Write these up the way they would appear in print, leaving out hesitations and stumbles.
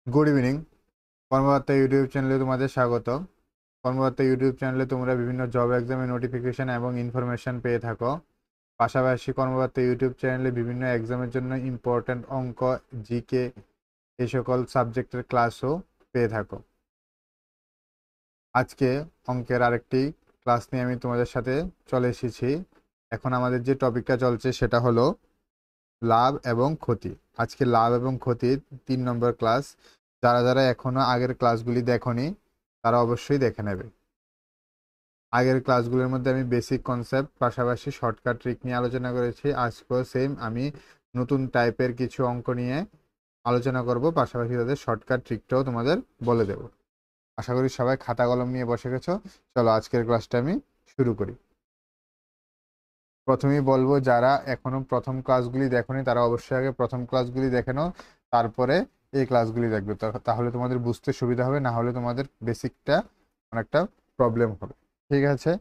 Good evening. কর্মকর্তা YouTube চ্যানেলে তোমাদের স্বাগত। কর্মকর্তা ইউটিউব চ্যানেলে তোমরা বিভিন্ন জব এক্সামের নোটিফিকেশন এবং ইনফরমেশন পেয়ে থাকো। পাশাপাশি কর্মকর্তা ইউটিউব চ্যানেলে বিভিন্ন এক্সামের জন্য ইম্পর্ট্যান্ট অঙ্ক, জিকে এই সকল সাবজেক্টের ক্লাসও পেয়ে থাকো। আজকে অঙ্কের আরেকটি ক্লাস নিয়ে আমি তোমাদের সাথে চলে এসেছি। এখন আমাদের যে টপিকটা চলছে সেটা হলো লাভ এবং ক্ষতি। আজকে লাভ এবং ক্ষতির 3 নম্বর ক্লাস। যারা যারা এখনো আগের ক্লাসগুলি দেখোনি তারা অবশ্যই দেখে নেবে। আগের ক্লাসগুলোর মধ্যে আমি বেসিক কনসেপ্ট পাশাপাশি শর্টকাট ট্রিক নিয়ে আলোচনা করেছি। আজকেও সেম আমি নতুন টাইপের কিছু অঙ্ক নিয়ে আলোচনা করব, পাশাপাশি তাদের শর্টকাট ট্রিকটাও তোমাদের বলে দেব। আশা করি সবাই খাতা কলম নিয়ে বসে গেছো। চলো আজকের ক্লাসটা আমি শুরু করি। প্রথমেই বলবো, যারা এখনো প্রথম ক্লাসগুলি দেখোনি তারা অবশ্যই আগে প্রথম ক্লাসগুলি দেখে নাও, তারপরে এই ক্লাসগুলি দেখবে। তাহলে তোমাদের বুঝতে সুবিধা হবে, না হলে তোমাদের বেসিকটা অনেকটা প্রবলেম হবে। ঠিক আছে,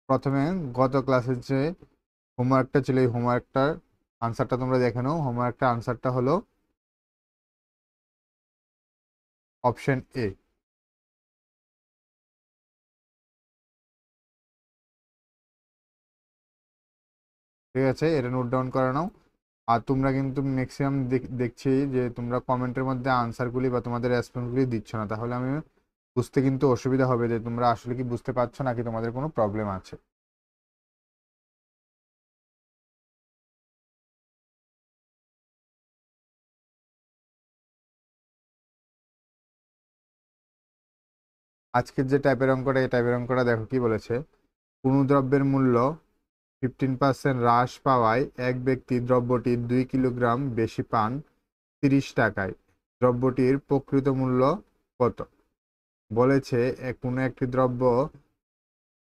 প্রথমে গত ক্লাসের যে হোমওয়ার্কটা ছিল এই হোমওয়ার্কটার আনসারটা তোমরা দেখে নাও। হোমওয়ার্কটার আনসারটা হলো অপশন এ। ঠিক আছে, এটা নোট ডাউন করে নাও। আর তোমরা কিন্তু ম্যাক্সিমাম দেখছি যে তোমরা কমেন্টের মধ্যে আনসারগুলি বা তোমাদের রেসপন্সগুলি দিচ্ছ না, তাহলে আমি বুঝতে কিন্তু অসুবিধা হবে যে তোমরা আসলে কি বুঝতে পারছো নাকি তোমাদের কোনো প্রবলেম আছে। আজকের যে টাইপের অঙ্কটা, এই টাইপের অঙ্কটা দেখো কি বলেছে। কোনো দ্রব্যের মূল্য 15% হ্রাস পাওয়ায় এক ব্যক্তি দ্রব্যটির 2 কিলোগ্রাম বেশি পান 30 টাকায়। দ্রব্যটির প্রকৃত মূল্য কত? বলেছে কোনো একটি দ্রব্য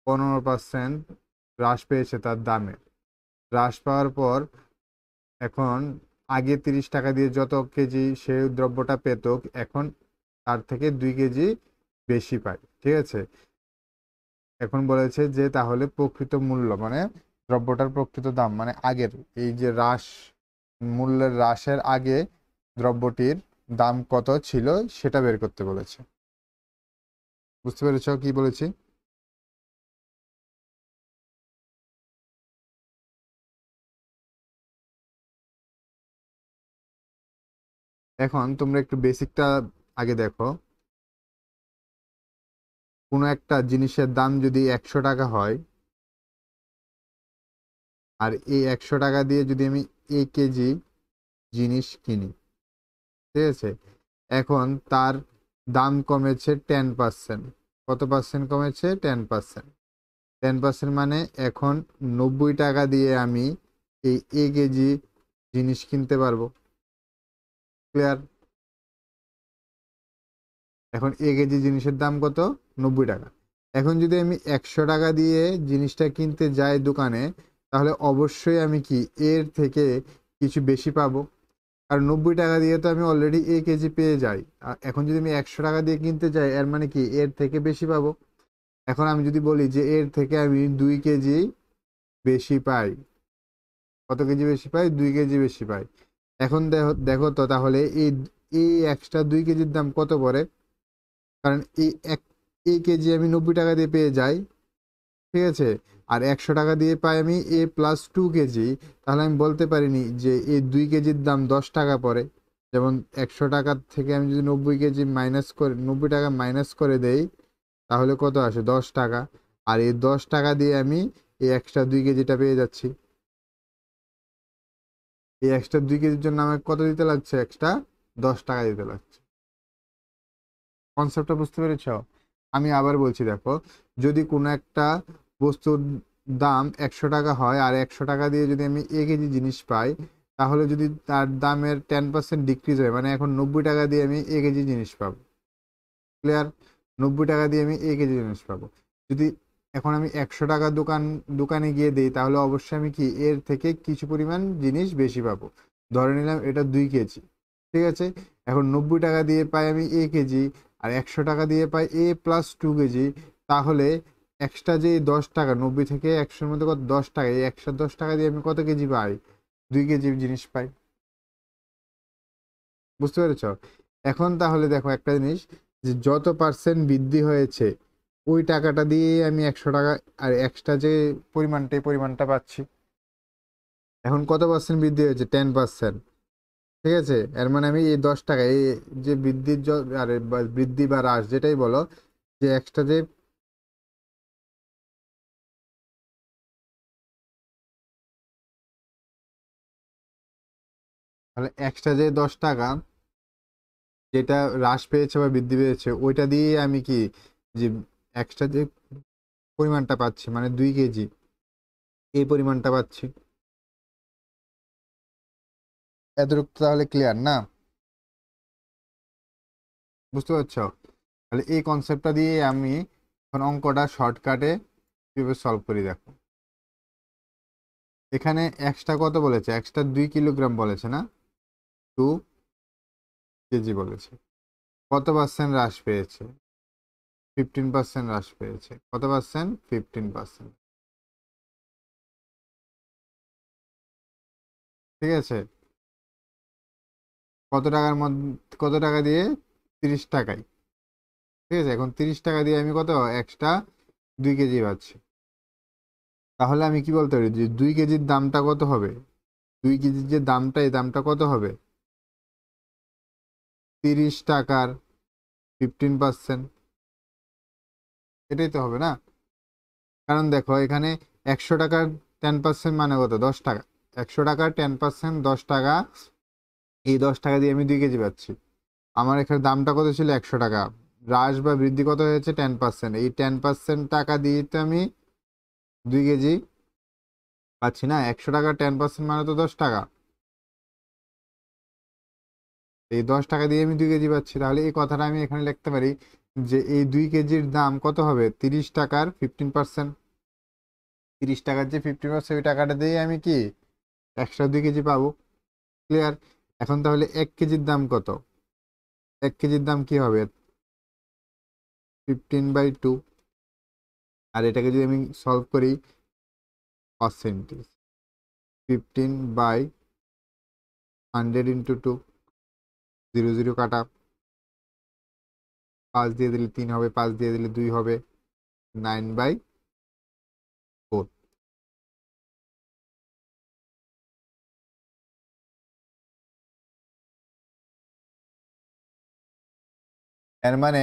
15% হ্রাস পেয়েছে তার দামে। হ্রাস পাওয়ার পর এখন আগে 30 টাকা দিয়ে যত কেজি সে দ্রব্যটা পেত, এখন তার থেকে 2 কেজি বেশি পায়। ঠিক আছে, এখন বলেছে যে তাহলে প্রকৃত মূল্য মানে দ্রব্যটার প্রকৃত দাম মানে আগের এই যে মূল্যের হ্রাসের আগে দ্রব্যটির দাম কত ছিল সেটা বের করতে বলেছে। বুঝতে পেরেছ কি বলেছি? এখন তোমরা একটু বেসিকটা আগে দেখো। কোনো একটা জিনিসের দাম যদি 100 টাকা হয়, আর এই 100 টাকা দিয়ে যদি আমি কেজি জিনিস কিনি, ঠিক আছে, এখন তার দাম কমেছে 10%। কত পার্সেন্ট কমেছে? 10%। 10% মানে এখন 90 টাকা দিয়ে আমি এই কেজি জিনিস কিনতে পারবো। ক্লিয়ার? এখন কেজি জিনিসের দাম কত? 90 টাকা। এখন যদি আমি 100 টাকা দিয়ে জিনিসটা কিনতে যাই দোকানে, তাহলে অবশ্যই আমি কি এর থেকে কিছু বেশি পাবো, কারণ 90 টাকা দিয়ে তো আমি অলরেডি কেজি পেয়ে যাই। আর এখন যদি আমি 100 টাকা দিয়ে কিনতে যাই, এর মানে কি এর থেকে বেশি পাবো। এখন আমি যদি বলি যে এর থেকে আমি 2 কেজি বেশি পাই, কত কেজি বেশি পাই? 2 কেজি বেশি পাই। এখন দেখো দেখো তো তাহলে এই এই এক্সট্রা 2 কেজির দাম কত পড়ে, কারণ এই কেজি আমি 90 টাকা দিয়ে পেয়ে যাই। ঠিক আছে, আর 100 টাকা দিয়ে পাই আমি +2 কেজি। তাহলে আমি বলতে পারিনি যে এই 2 কেজির দাম 10 টাকা পড়ে। যেমন 100 টাকা থেকে আমি যদি 90 কেজি মাইনাস করে 90 টাকা মাইনাস করে দেই, তাহলে কত আসে? 10 টাকা। আর এই 10 টাকা দিয়ে আমি এই এক্সট্রা 2 কেজিটা পেয়ে যাচ্ছি। এই এক্সট্রা 2 কেজির জন্য আমাকে কত দিতে লাগছে? এক্সট্রা 10 টাকা দিতে লাগছে। কনসেপ্টটা বুঝতে পেরেছ? আমি আবার বলছি, দেখো, যদি কোনো একটা বস্তুর দাম 100 টাকা হয়, আর 100 টাকা দিয়ে যদি আমি কেজি জিনিস পাই, তাহলে যদি তার দামের 10% ডিক্রিজ হয়, মানে এখন 90 টাকা দিয়ে আমি কেজি জিনিস পাবো। ক্লিয়ার? 90 টাকা দিয়ে আমি কেজি জিনিস পাবো। যদি এখন আমি 100 টাকা দোকানে গিয়ে দিই, তাহলে অবশ্যই আমি কি এর থেকে কিছু পরিমাণ জিনিস বেশি পাবো। ধরে নিলাম এটা 2 কেজি। ঠিক আছে, এখন 90 টাকা দিয়ে পাই আমি কেজি, আর 100 টাকা দিয়ে পাই +2 কেজি। তাহলে এক্সট্রা যে 10 টাকা, 90 থেকে 100-র মধ্যে কত? 10 টাকা। এই 110 টাকা দিয়ে আমি কত কেজি পাই? 2 কেজি জিনিস পাই। বুঝতে পেরেছো? এখন তাহলে দেখো একটা জিনিস, যে যত পার্সেন্ট বৃদ্ধি হয়েছে ওই টাকাটা দিয়ে আমি 100 টাকা আর এক্সট্রা যে পরিমাণটা এই পরিমাণটা পাচ্ছি। এখন কত পার্সেন্ট বৃদ্ধি হয়েছে? 10%। ঠিক আছে, এর মানে আমি এই 10 টাকা এই যে বৃদ্ধির আরে বৃদ্ধি বা হ্রাস যেটাই বলো, যে এক্সট্রা যে তাহলে এক্সট্রা যে 10 টাকা যেটা হ্রাস পেয়েছে বা বৃদ্ধি পেয়েছে ওইটা দিয়ে আমি কি যে এক্সট্রা যে পরিমাণটা পাচ্ছি মানে 2 কেজি এই পরিমাণটা পাচ্ছি। এতটুকু তাহলে ক্লিয়ার না? বুঝতে পারছো? তাহলে এই কনসেপ্টটা দিয়ে আমি এখন অঙ্কটা শর্টকাটে কিভাবে সলভ করি দেখো। এখানে এক্সট্রা কত বলেছে? এক্সট্রা 2 কিলোগ্রাম বলেছে না, 2 কেজি বলেছে। কত পার্সেন্ট হ্রাস পেয়েছে? 15% হ্রাস পেয়েছে। কত পার্সেন্ট? 15%। ঠিক আছে, কত টাকার মধ্যে, কত টাকা দিয়ে? 30 টাকায়। ঠিক আছে, এখন 30 টাকা দিয়ে আমি কত এক্সট্রা 2 কেজি পাচ্ছি। তাহলে আমি কি বলতে পারি যে 2 কেজির দামটা কত হবে? 2 কেজির যে দামটা এই দামটা কত হবে? 30 টাকার 15%। এটাই তো হবে না? কারণ দেখো এখানে 100 টাকার 10% মানে কত? 10 টাকা। 100 টাকার 10% 10 টাকা। এই 10 টাকা দিয়ে আমি 2 কেজি পাচ্ছি। আমার এখানে দামটা কত ছিল? 100 টাকা। হ্রাস বা বৃদ্ধি কত হয়েছে? 10%। এই 10% টাকা দিয়ে তো আমি 2 কেজি পাচ্ছি না। 100 টাকা 10% মানে তো 10 টাকা। এই 10 টাকা দিয়ে আমি 2 কেজি পাচ্ছি। তাহলে এই কথাটা আমি এখানে লিখতে পারি যে এই 2 কেজির দাম কত হবে? 30 টাকার 15%। 30 টাকার যে 50% ওই টাকাটা দিয়ে আমি কি এক্সট্রা 2 কেজি পাবো। ক্লিয়ার? এখন তাহলে 1 কেজির দাম কত? 1 কেজির দাম কি হবে? 15/2। আর এটাকে যদি আমি সলভ করি পার্সেন্টেজ, 15/100 × 2, 0 0 কাটা, 5 দিয়ে দিলে 3 হবে, 5 দিয়ে দিলে 2 হবে, 9/4। এর মানে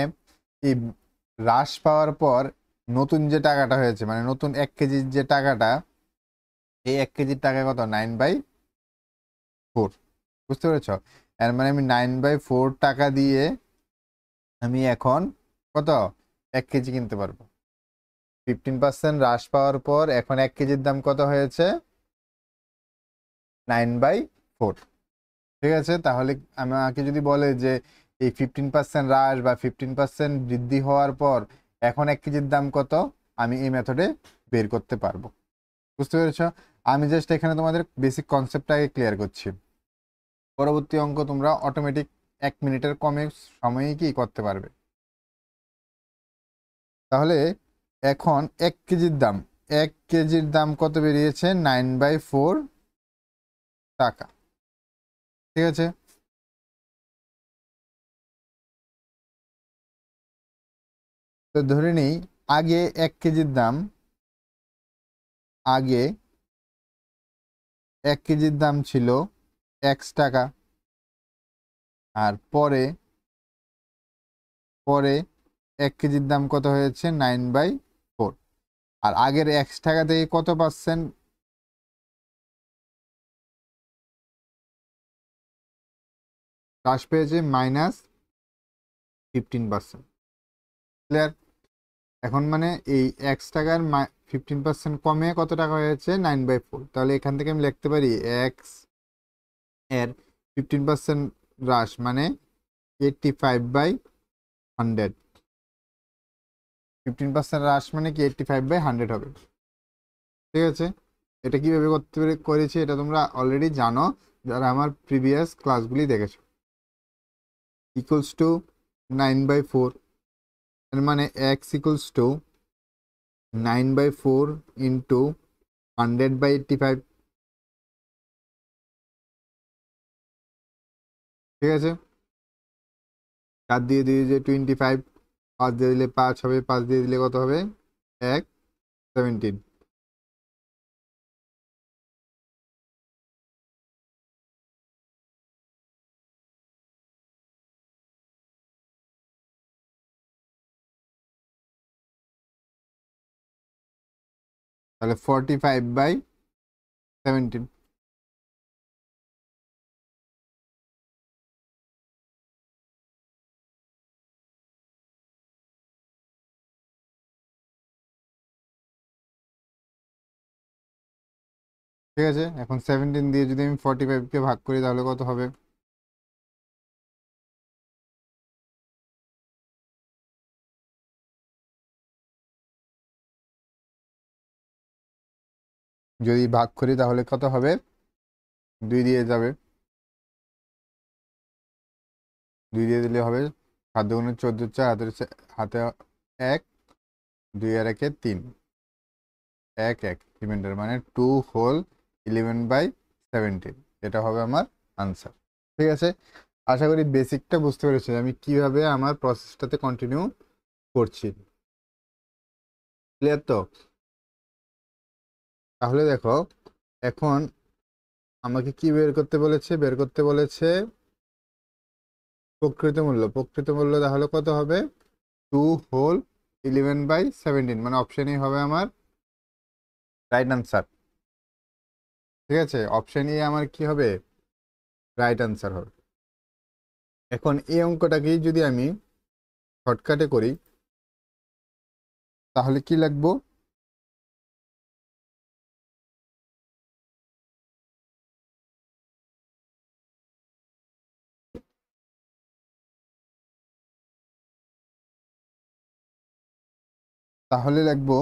এই হ্রাস পাওয়ার পর নতুন যে টাকাটা হয়েছে মানে নতুন 1 কেজির যে টাকাটা, এই 1 কেজির টাকা কত? 9/4। বুঝতে পেরেছ? এর মানে আমি 9/4 টাকা দিয়ে আমি এখন কত 1 কেজি কিনতে পারবো। 15% হ্রাস পাওয়ার পর এখন 1 কেজির দাম কত হয়েছে? 9/4। ঠিক আছে, তাহলে আমাকে যদি বলে যে এই 15% হ্রাস বা 15% বৃদ্ধি হওয়ার পর এখন 1 কেজির দাম কত, আমি এই মেথডে বের করতে পারবো। বুঝতে পেরেছো? আমি জাস্ট এখানে তোমাদের বেসিক কনসেপ্টটাকে ক্লিয়ার করছি। পরবর্তী অঙ্ক তোমরা অটোমেটিক 1 মিনিটের কমে সময়েই কি করতে পারবে। তাহলে এখন 1 কেজির দাম, 1 কেজির দাম কত বেরিয়েছে? 9/4 টাকা। ঠিক আছে, তো ধরে নিই আগে 1 কেজির দাম, আগে 1 কেজির দাম ছিল X টাকা। আর পরে পরে 1 কেজির দাম কত হয়েছে? 9/4। আর আগের X টাকা থেকে কত পার্সেন্ট হ্রাস পেয়েছে? -15%। ক্লিয়ার? এখন মানে এই X টাকার 15% কমে কত টাকা হয়েছে? 9/4। তাহলে এখান থেকে আমি লিখতে পারি এক্স এর 15% হ্রাস মানে 85/100। 15% হ্রাস মানে কি 85/100 হবে। ঠিক আছে, এটা কিভাবে করতে করেছি এটা তোমরা অলরেডি জানো যারা আমার প্রিভিয়াস ক্লাসগুলি দেখেছো। ইকুয়ালস টু 9/4, এর মানে এক্স ইকুয়ালস টু 9/4 ইন্টু 100/85। ঠিক আছে, 4 দিয়ে দিয়ে যে 25, 5 দিয়ে দিলে 5 হবে, 5 দিয়ে দিলে কত হবে 1, 17। তাহলে 45/17। ঠিক আছে, এখন 17 দিয়ে যদি আমি 45-কে ভাগ করি তাহলে কত হবে? যদি ভাগ করি তাহলে কত হবে? 2 দিয়ে যাবে, 2 দিয়ে দিলে হবে 7 দুগুণে 14, 4 হাতে 1, 2 আর 1-এ 3, 1 1 রিমাইন্ডার মানে 2 হোল 11/17। এটা হবে আমার আনসার। ঠিক আছে, আশা করি বেসিকটা বুঝতে পেরেছি আমি কিভাবে আমার প্রসেসটাতে কন্টিনিউ করছি। ক্লিয়ার তো? তাহলে দেখো, এখন আমাকে কি বের করতে বলেছে? বের করতে বলেছে প্রকৃত মূল্য। প্রকৃত মূল্য তাহলে কত হবে? 2 হোল 11/17, মানে অপশনই হবে আমার রাইট আনসার। ঠিক আছে, অপশনই আমার কি হবে? রাইট আনসার হবে। এখন এই অঙ্কটাকেই যদি আমি শর্টকাটে করি তাহলে কি লিখবো? তাহলে লিখবো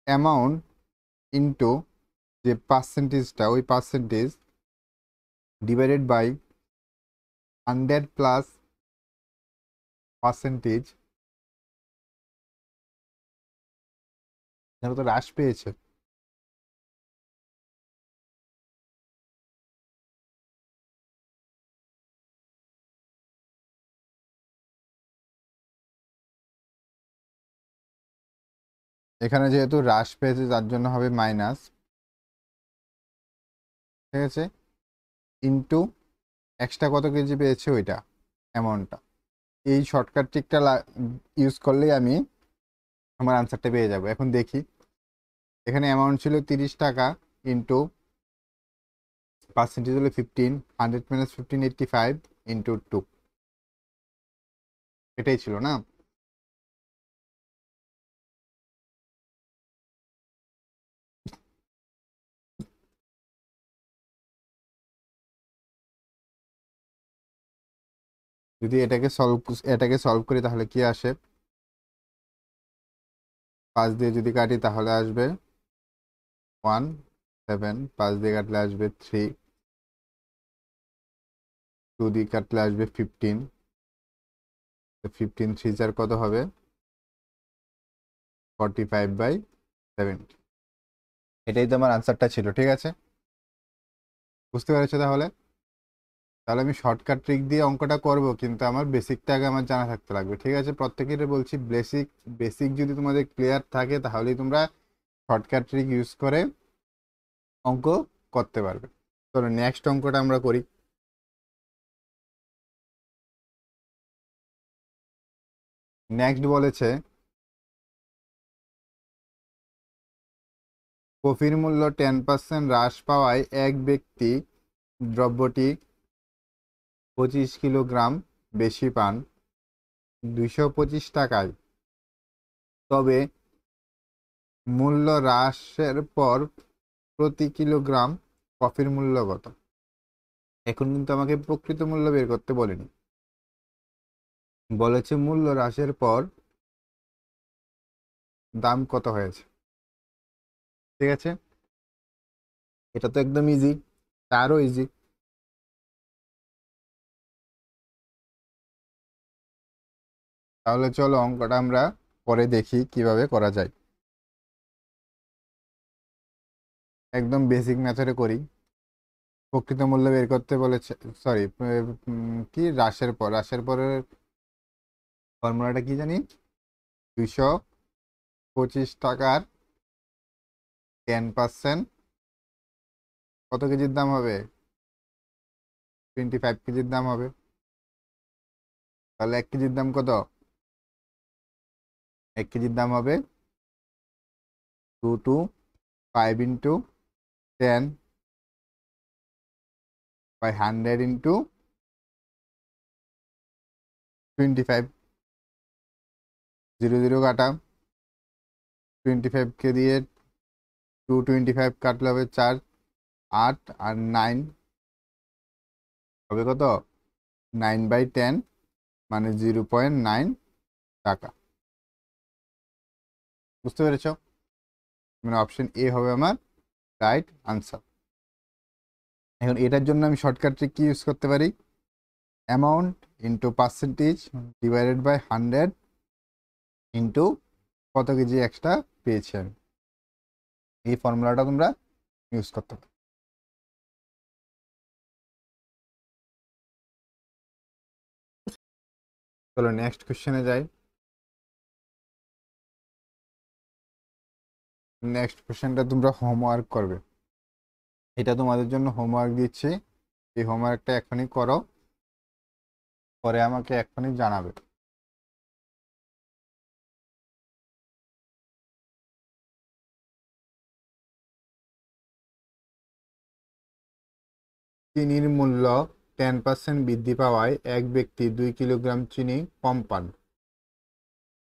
অ্যামাউন্ট ইনটু যে পার্সেন্টেজটা, ওই percentage divided by 100 plus percentage, যেন তো হ্রাস পেয়েছে। এখানে যেহেতু হ্রাস পেয়েছে তার জন্য হবে মাইনাস। ঠিক আছে, ইনটু এক্সট্রা কত কেজি পেয়েছে ওইটা অ্যামাউন্টটা। এই শর্টকাট ট্রিকটা ইউজ করলেই আমি আমার আনসারটা পেয়ে যাব। এখন দেখি, এখানে অ্যামাউন্ট ছিল 30 টাকা, ইন্টু পার্সেন্টেজ হলো 15, 100 মাইনাস 15 85 ইন্টু 2, এটাই ছিল না? যদি এটাকে সলভ করি তাহলে কি আসে? 5 দিয়ে যদি কাটি তাহলে আসবে 1, 7, 5 দিয়ে কাটলে আসবে 3, 2 দিয়ে কাটলে আসবে 15, 15 3 4 কত হবে? 45/70। এটাই তো আমার আনসারটা ছিল। ঠিক আছে, বুঝতে পেরেছো? তাহলে তাহলে আমি শর্টকাট ট্রিক দিয়ে অঙ্কটা করব, কিন্তু আমার বেসিকটা আগে আমার জানা থাকতে লাগবে। ঠিক আছে, প্রত্যেকের বলছি বেসিক বেসিক যদি তোমাদের ক্লিয়ার থাকে তাহলেই তোমরা শর্টকাট ট্রিক ইউজ করে অঙ্ক করতে পারবে। চলো নেক্সট অঙ্কটা আমরা করি। নেক্সট বলেছে কফির মূল্য 10% হ্রাস পাওয়ায় এক ব্যক্তি দ্রব্যটি 25 কিলোগ্রাম বেশি পান 225 টাকায়, তবে মূল্য হ্রাসের পর প্রতি কিলোগ্রাম কফির মূল্য কত? এখন কিন্তু আমাকে প্রকৃত মূল্য বের করতে বলেনি, বলেছে মূল্য হ্রাসের পর দাম কত হয়েছে। ঠিক আছে, এটা তো একদম ইজি, আরও ইজি। তাহলে চলো অঙ্কটা আমরা পরে দেখি কিভাবে করা যায়। একদম বেসিক মেথডে করি। প্রকৃত মূল্য বের করতে বলেছে, সরি, কি হ্রাসের পরের ফর্মুলাটা কি জানি, 225 টাকার 10% কত কেজির দাম হবে, 25 কেজির দাম হবে। তাহলে 1 কেজির দাম কত, 1 কেজির দাম হবে 225 ইন্টু 10/100 ইন্টু 25, 0 0 কাটা, 25কে দিয়ে 225 কাটলে হবে 4, 8 আর 9 হবে কত, 9/10 মানে 0.9 টাকা। বুঝতে পেরেছ? মানে অপশন এ হবে আমার রাইট আনসার। এখন এটার জন্য আমি শর্টকাট ট্রিক কি ইউজ করতে পারি, amount into percentage divided by 100 into কত কেজি এক্সট্রা পেয়েছি আমি, এই ফর্মুলাটা তোমরা ইউজ করতে পারো। চলো নেক্সট কোশ্চেনে যাই। নেক্সট কোশ্চেনটা তোমরা হোমওয়ার্ক করবে, এটা তোমাদের জন্য হোমওয়ার্ক দিচ্ছি, এই হোমওয়ার্কটা এখনই করো, পরে আমাকে এখনই জানাবে। চিনির মূল্য 10% বৃদ্ধি পাওয়ায় এক ব্যক্তি 2 কিলোগ্রাম চিনি কম পান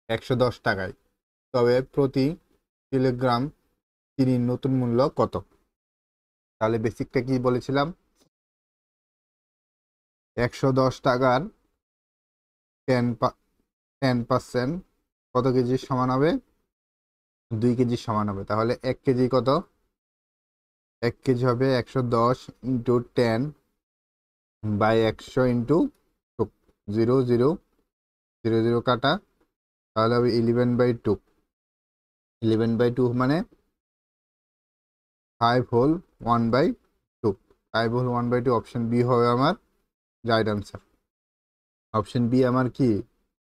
110 টাকায়, তবে প্রতি কিলোগ্রাম চিনির নতুন মূল্য কত? তাহলে বেসিকটা কি বলেছিলাম, 110 টাকার 10% কত কেজি সমান হবে, 2 কেজি সমান হবে। তাহলে 1 কেজি কত, 1 কেজি হবে 110 ইন্টু 10/100 ইন্টু 0 0 কাটা, তাহলে হবে 11/2, 11/2 মানে 5 হোল 1/2, 5 হোল 1/2, অপশন বি হবে আমার রাইট আনসার। অপশন বি আমার কি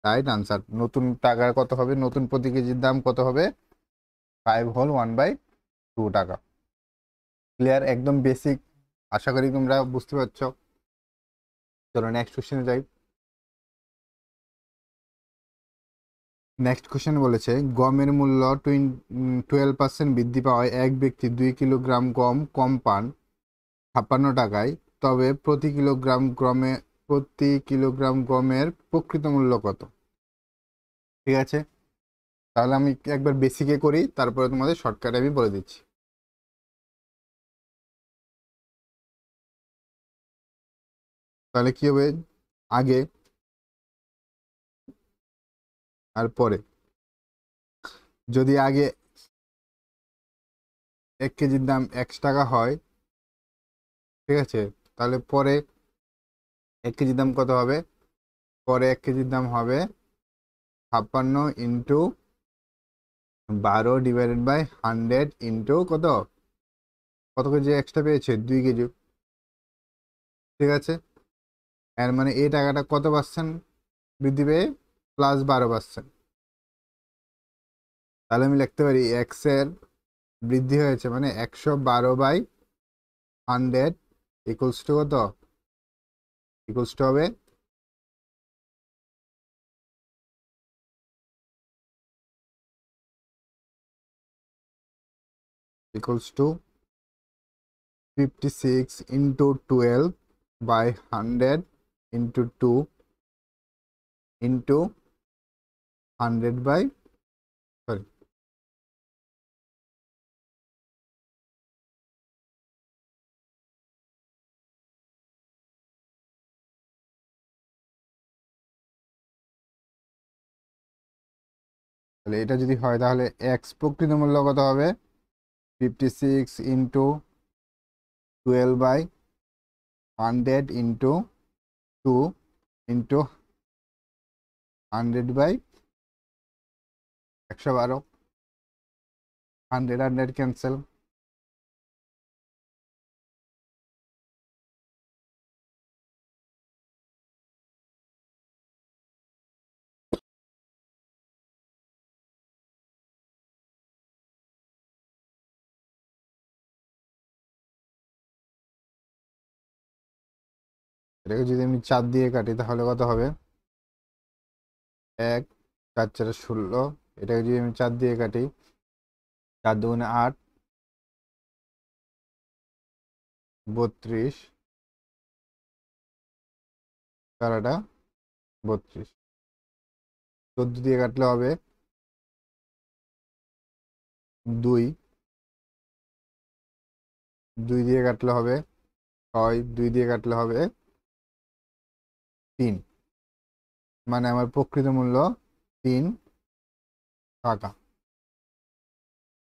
রাইট আনসার। নতুন টাকা কত হবে, নতুন প্রতি কেজির দাম কত হবে, 5 হোল 1/2 টাকা। ক্লিয়ার, একদম বেসিক, আশা করি তোমরা বুঝতে পারছো। চলো নেক্সট কোশ্চেনে যাই। নেক্সট কোশ্চেন বলেছে গমের মূল্য 12% বৃদ্ধি পাওয়ায় এক ব্যক্তি 2 কিলোগ্রাম গম কম পান 56 টাকায়, তবে প্রতি কিলোগ্রাম গমের প্রকৃত মূল্য কত? ঠিক আছে, তাহলে আমি একবার বেসিকে করি, তারপরে তোমাদের শর্টকাটে আমি বলে দিচ্ছি। তাহলে কি হবে, আগে আর পরে, যদি আগে 1 কেজির দাম 1 টাকা হয়, ঠিক আছে, তাহলে পরে 1 কেজির দাম কত হবে, পরে 1 কেজির দাম হবে 56 ইন্টু 12 ডিভাইডেড বাই 100 ইন্টু কত, কত কেজি এক্সট্রা পেয়েছে, 2 কেজি। ঠিক আছে, এর মানে এই টাকাটা কত পার্সেন্ট বৃদ্ধি পেয়ে, +12%। তাহলে আমি লিখতে পারি এক্স এর বৃদ্ধি হয়েছে মানে 112/100 ইকুয়ালস টু কত, ইকুয়ালস টু হবে equals to 56 into 12/100 into 2 into 100 by, sorry, তাহলে এটা যদি হয় তাহলে এক্স প্রকৃত মূল্য কত হবে, 56 ইন্টু 12/100 ইন্টু 2 ইন্টু 100/112, 100 100 ক্যান্সেল, এটাকে যদি আমি 4 দিয়ে কাটি তাহলে কত হবে? 1 4 4 16। এটাকে যদি আমি 4 দিয়ে কাটি, 4 দুগুণে 8, 32, 4টা 32। 14 দিয়ে কাটলে হবে 2, 2 দিয়ে কাটলে হবে 6, 2 দিয়ে কাটলে হবে 3। মানে আমার প্রকৃত মূল্য 3 টাকা।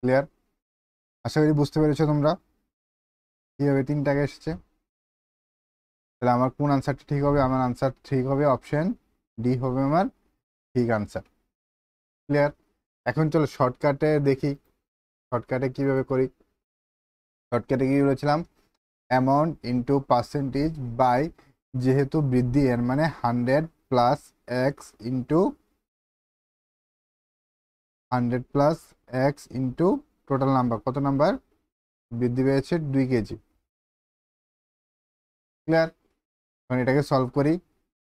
ক্লিয়ার? আশা করি বুঝতে পেরেছো তোমরা কিভাবে 3 টাকা এসেছে। তাহলে আমার কোন আনসারটা ঠিক হবে? আমার আনসার ঠিক হবে অপশন ডি হবে আমার ঠিক আনসার। ক্লিয়ার? এখন চলো শর্টকাটে দেখি, শর্টকাটে কিভাবে করি। শর্টকাটে কি বলেছিলাম? অ্যামাউন্ট ইন্টু পার্সেন্টেজ বাই, যেহেতু বৃদ্ধি এর মানে 100 plus x into 100 plus x into total number. কত নাম্বার বৃদ্ধি পেয়েছে? 2 কেজি। ক্লিয়ার? এখন এটাকে সলভ করি।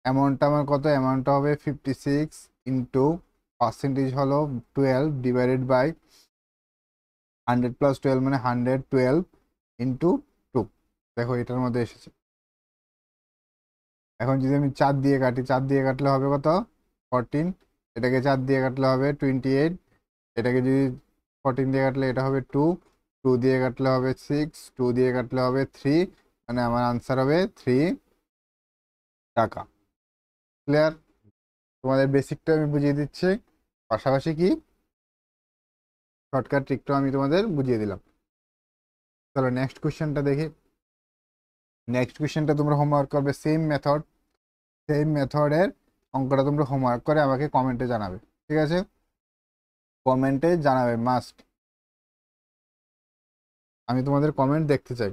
অ্যামাউন্টটা আমার কত? অ্যামাউন্টটা হবে 56 ইন্টু পার্সেন্টেজ হলো 12 ডিভাইডেড বাই 100 প্লাস 12 মানে 112 ইন্টু 2। দেখো এটার মধ্যে এসেছে। এখন যদি আমি 4 দিয়ে কাটি, 4 দিয়ে কাটলে হবে কত? 14। এটাকে 4 দিয়ে কাটলে হবে 28। এটাকে যদি 14 দিয়ে কাটলে এটা হবে 2, 2 দিয়ে কাটলে হবে 6, 2 দিয়ে কাটলে হবে 3। মানে আমার আনসার হবে 3 টাকা। ক্লিয়ার? তোমাদের বেসিকটা আমি বুঝিয়ে দিচ্ছি, পাশাপাশি কি শর্টকাট ট্রিকটাও আমি তোমাদের বুঝিয়ে দিলাম। চলো নেক্সট কোশ্চেনটা দেখি। নেক্সট কোশ্চেনটা তোমরা হোমওয়ার্ক করবে সেম মেথড, সেম মেথডের অঙ্কটা তোমরা হোমওয়ার্ক করে আমাকে কমেন্টে জানাবে। ঠিক আছে? কমেন্টে জানাবে মাস্ট, আমি তোমাদের কমেন্ট দেখতে চাই।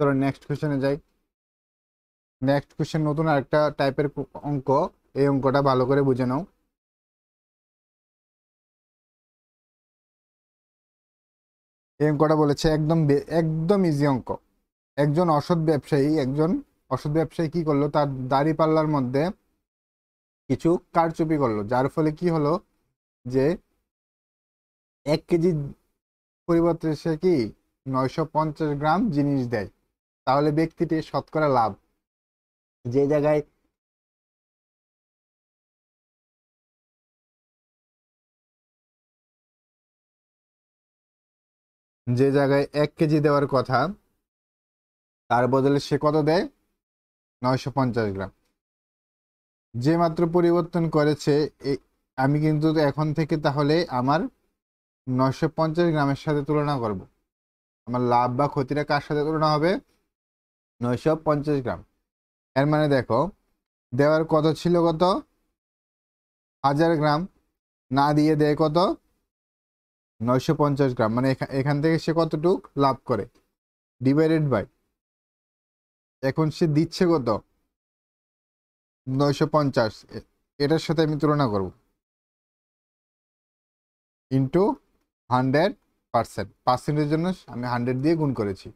চলো নেক্সট কোশ্চেনে যাই। নেক্সট কোশ্চেন নতুন আরেকটা টাইপের অঙ্ক, এই অঙ্কটা ভালো করে বুঝে নাও। এই অঙ্কটা বলেছে একদম একদম ইজি অঙ্ক। একজন অসৎ ব্যবসায়ী কি করলো? তার দাড়ি পাল্লার মধ্যে কিছু কারচুপি করলো, যার ফলে কি হলো যে 1 কেজি পরিবর্তে সে কি 950 গ্রাম জিনিস দেয়। তাহলে ব্যক্তিটি শতকরা লাভ যে জায়গায় যে জায়গায় 1 কেজি দেওয়ার কথা, তার বদলে সে কত দেয়? 950 গ্রাম। যে মাত্র পরিবর্তন করেছে, আমি কিন্তু এখন থেকে তাহলে আমার 950 গ্রামের সাথে তুলনা করব। আমার লাভ বা ক্ষতিটা কার সাথে তুলনা হবে? 950 গ্রাম। এর মানে দেখো দেওয়ার কত ছিল? কত? 1000 গ্রাম। না দিয়ে দেয় কত? 950 গ্রাম। মানে এখান থেকে সে কতটুক লাভ করে, ডিভাইডেড বাই, এখন সে দিচ্ছে কত? 950। এটার সাথে আমি তুলনা করব, ইন্টু 100%। পার্সেন্টের জন্য আমি 100 দিয়ে গুণ করেছি।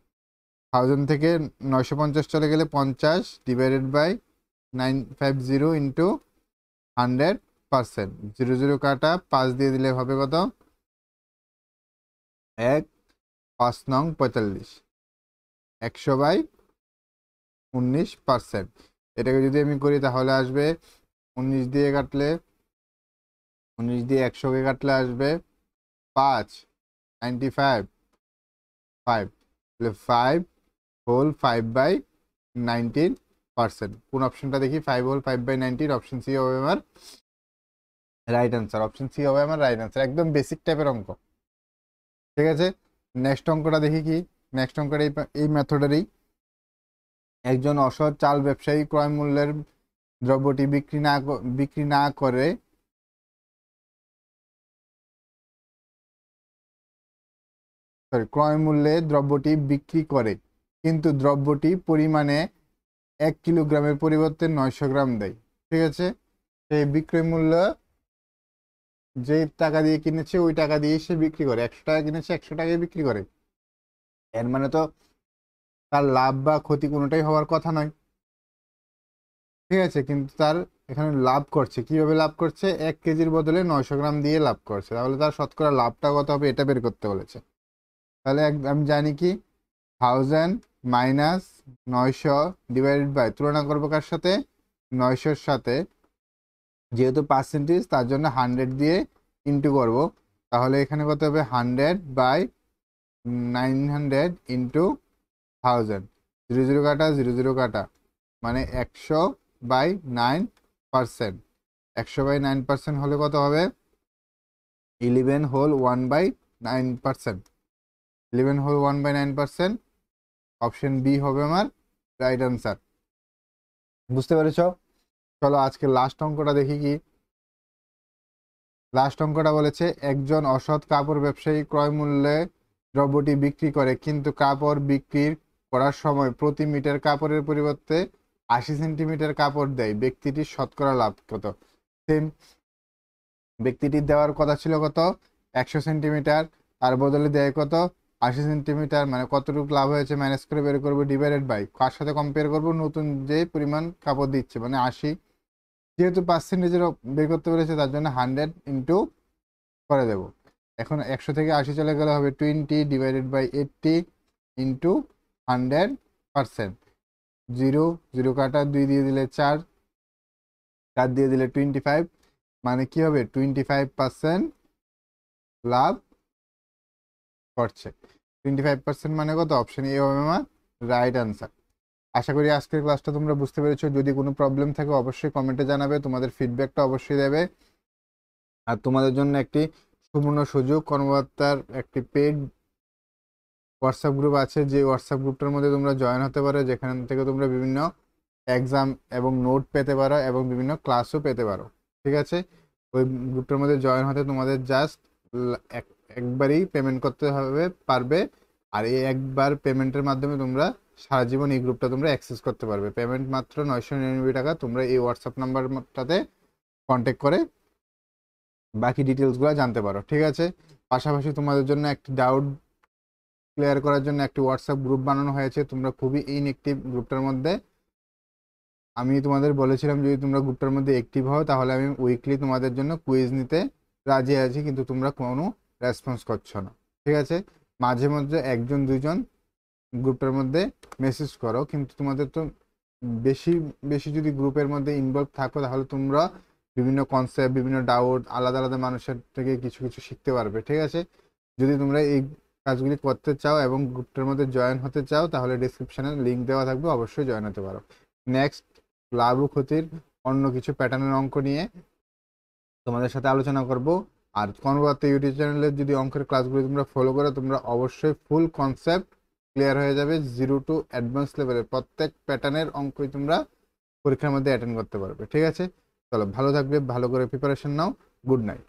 1000 থেকে 950 চলে গেলে 50 ডিভাইডেড বাই 950 ইন্টু 100%। 0 0 কাটা, 5 দিয়ে দিলে হবে কত? 1 5 নং 45, 100/19%। এটাকে যদি আমি করি তাহলে আসবে 19 দিয়ে কাটলে, 19 দিয়ে 100কে কাটলে আসবে 5, 95, 5। তাহলে 5 হোল 5/19%। কোন অপশনটা দেখি? 5 হোল 5/19, অপশন সি হবে আমার রাইট আনসার। অপশন সি হবে আমার রাইট আনসার। একদম বেসিক টাইপের অঙ্ক। ঠিক আছে? নেক্সট অঙ্কটা দেখি কি। নেক্সট অঙ্কটা এই মেথডেরই। একজন অসৎ চাল ব্যবসায়ী ক্রয় মূল্যের দ্রব্যটি বিক্রি না করে ক্রয় মূল্যে দ্রব্যটি বিক্রি করে, কিন্তু দ্রব্যটি পরিমাণে 1 কিলোগ্রামের পরিবর্তে 900 গ্রাম দেয়। ঠিক আছে, সেই বিক্রয় মূল্য যে টাকা দিয়ে কিনেছে ওই টাকা দিয়ে সে বিক্রি করে, 100 টাকা কিনেছে 100 টাকায় বিক্রি করে। এর মানে তো তার লাভ বা ক্ষতি কোনোটাই হওয়ার কথা নয়। ঠিক আছে, কিন্তু তার এখানে লাভ করছে। কিভাবে লাভ করছে? 1 কেজির বদলে 900 গ্রাম দিয়ে লাভ করছে। তাহলে তার শতকরা লাভটা কত হবে এটা বের করতে বলেছে। তাহলে আমি জানি কি 1000 মাইনাস 900 ডিভাইডেড বাই, তুলনা করবো কার সাথে? 900-র সাথে। যেহেতু পার্সেন্টেজ তার জন্য 100 দিয়ে ইন্টু করব। তাহলে এখানে কত হবে? 100 বাই 900 ইন্টু 1000। 00 কাটা 00 কাটা, মানে 100 বাই 9%। 100 বাই 9% হলে কত হবে? 11 whole 1 by 9%। 11 whole 1 by 9%। Option B হবে আমার রাইট আনসার। বুঝতে পেরেছ? চলো আজকে লাস্ট অঙ্কটা দেখি কি। লাস্ট অঙ্কটা বলেছে একজন অসৎ কাপড় ব্যবসায়ী ক্রয় মূল্যে দ্রব্যটি বিক্রি করে, কিন্তু কাপড় বিক্রির করার সময় প্রতি মিটার কাপড়ের পরিবর্তে 80 সেন্টিমিটার কাপড় দেয়। ব্যক্তিটির শতকরা লাভ কত? সেম, ব্যক্তিটির দেওয়ার কথা ছিল কত? 100 সেন্টিমিটার, তার বদলে দেয় কত? 80 সেন্টিমিটার। মানে কতটুকু লাভ হয়েছে মাইনাস করে বের করবো, ডিভাইডেড বাই কার সাথে কম্পেয়ার করবো? নতুন যে পরিমাণ কাপড় দিচ্ছে মানে 80। যেহেতু পার্সেন্টেজের বের করতে পেরেছে তার জন্য 100 ইন্টু করে দেব। এখন 100 থেকে 80 চলে গেলে হবে 20 ডিভাইডেড বাই 80 ইন্টু 100%। 0 0 কাটা, 2 দিয়ে দিলে 4, 4 দিয়ে দিলে 25, মানে কি হবে? 25% লাভ করছে। 25% মানে কত? অপশন এ হবে আমার রাইট আনসার। আশা করি আজকের ক্লাসটা তোমরা বুঝতে পেরেছো। যদি কোনো প্রবলেম থাকে অবশ্যই কমেন্টে জানাবে, তোমাদের ফিডব্যাকটা অবশ্যই দেবে। আর তোমাদের জন্য একটি সুবর্ণ সুযোগ, কর্মকর্তার একটি পেড হোয়াটসঅ্যাপ গ্রুপ আছে, যে হোয়াটসঅ্যাপ গ্রুপটার মধ্যে তোমরা জয়েন হতে পারো, যেখান থেকে তোমরা বিভিন্ন এক্সাম এবং নোট পেতে পারো এবং বিভিন্ন ক্লাসও পেতে পারো। ঠিক আছে, ওই গ্রুপটার মধ্যে জয়েন হতে তোমাদের জাস্ট একবারই পেমেন্ট করতে হবে পারবে। আর এই একবার পেমেন্টের মাধ্যমে তোমরা সারা জীবন এই গ্রুপটা তোমরা অ্যাক্সেস করতে পারবে। পেমেন্ট মাত্র 999 টাকা। তোমরা এই হোয়াটসঅ্যাপ নাম্বারটাতে কন্ট্যাক্ট করে বাকি ডিটেলসগুলো জানতে পারো। ঠিক আছে, পাশাপাশি তোমাদের জন্য একটি ডাউট ক্লিয়ার করার জন্য একটি হোয়াটসঅ্যাপ গ্রুপ বানানো হয়েছে। তোমরা খুবই ইনঅ্যাক্টিভ গ্রুপটার মধ্যে। আমি তোমাদের বলেছিলাম যদি তোমরা গ্রুপটার মধ্যে অ্যাক্টিভ হও তাহলে আমি উইকলি তোমাদের জন্য কুইজ নিতে রাজি আছি, কিন্তু তোমরা কোনো রেসপন্স করছো না। ঠিক আছে, মাঝে মধ্যে একজন দুইজন গ্রুপটার মধ্যে মেসেজ করো, কিন্তু তোমাদের তো বেশি বেশি যদি গ্রুপের মধ্যে ইনভলভ থাকো তাহলে তোমরা বিভিন্ন কনসেপ্ট, বিভিন্ন ডাউট, আলাদা আলাদা মানুষের থেকে কিছু কিছু শিখতে পারবে। ঠিক আছে, যদি তোমরা এই কাজগুলি করতে চাও এবং গ্রুপটার মধ্যে জয়েন হতে চাও তাহলে ডিসক্রিপশনে লিঙ্ক দেওয়া থাকবে, অবশ্যই জয়েন হতে পারো। নেক্সট লাভ ও ক্ষতির অন্য কিছু প্যাটার্নের অঙ্ক নিয়ে তোমাদের সাথে আলোচনা করব। আর কর্মকর্তা ইউটিউব চ্যানেলের যদি অঙ্কের ক্লাসগুলি তোমরা ফলো করো তোমরা অবশ্যই ফুল কনসেপ্ট ক্লিয়ার হয়ে যাবে। 0 টু অ্যাডভান্স লেভেলের প্রত্যেক প্যাটার্নের অঙ্কই তোমরা পরীক্ষার মধ্যে অ্যাটেন্ড করতে পারবে। ঠিক আছে, চলো ভালো থাকবে, ভালো করে প্রিপারেশন নাও। Good night.